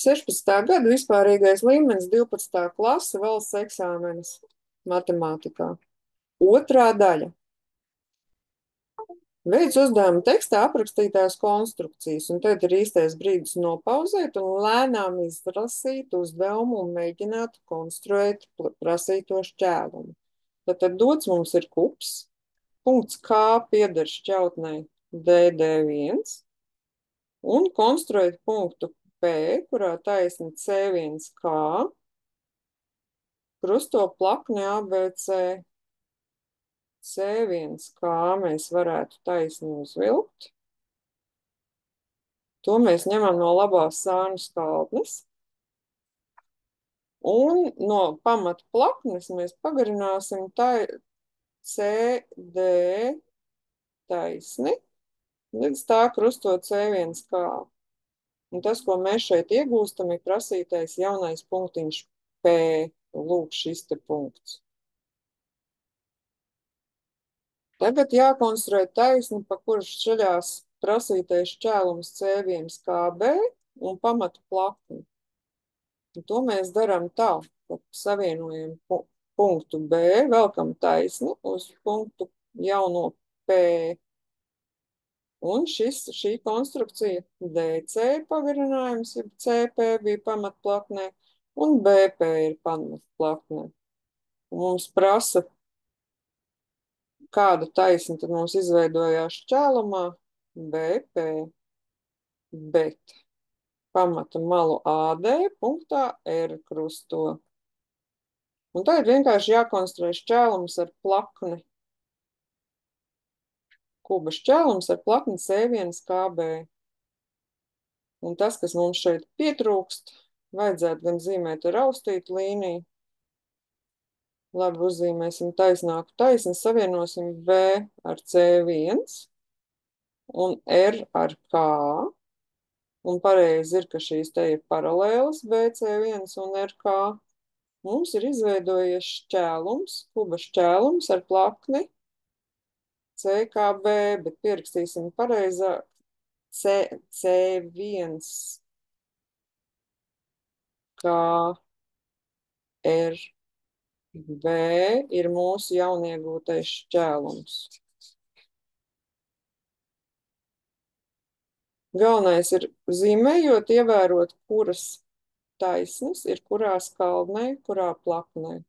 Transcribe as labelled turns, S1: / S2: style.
S1: 16. gada vispārīgais līmenis, 12. klase, valsts eksāmenis matemātikā. Otrā daļa. Veic uzdevumu tekstā aprakstītās konstrukcijas, un tad ir īstais brīdis nopauzēt un lēnām izlasīt uzdevumu un mēģināt konstruēt prasīto šķēlumu. Tad dots mums ir kups, punkts K pieder šķautnei DD1, un konstruēt punktu P, kurā taisni C1K, krusto plakni ABC. C1K mēs varētu taisni uzvilkt. To mēs ņemam no labās sāņu skaldnes. Un no pamata plaknes mēs pagarināsim CD taisni līdz tā krusto C1K. Un tas, ko mēs šeit iegūstam, ir prasītais jaunais punktiņš P. Lūk, šis te punkts. Tagad jākonstruē taisni, pa kuras ceļās prasītais šķēlums C1KB un pamata plakni. Un to mēs darām tā, ka savienojam punktu B, velkam taisni uz punktu jauno P. Un šī konstrukcija DC pagarinājums, ja CP bija pamatplaknē, un BP ir pamatplaknē. Mums prasa, kāda taisna tad mums izveidojās šķēlumā? BP, bet pamata malu AD punktā R krusto. Un tā ir vienkārši jākonstruē šķēlums ar plakni. Kuba šķēlums ar plakni C1KB. Un tas, kas mums šeit pietrūkst, vajadzētu gan zīmēt ar raustītu līniju. Labi, uzzīmēsim taisnāku taisni, savienosim B ar C1 un R ar K. Un pareizi ir, ka šīs te ir paralēlas BC1 un RK. Mums ir izveidojies šķēlums, kuba šķēlums ar plakni CKB, bet pierakstīsim pareizāk C1 kā RB ir mūsu jauniegūtais šķēlums. Galvenais ir zīmējot, ievērot, kuras taisnes ir kurā skaldnē, kurā plaknē.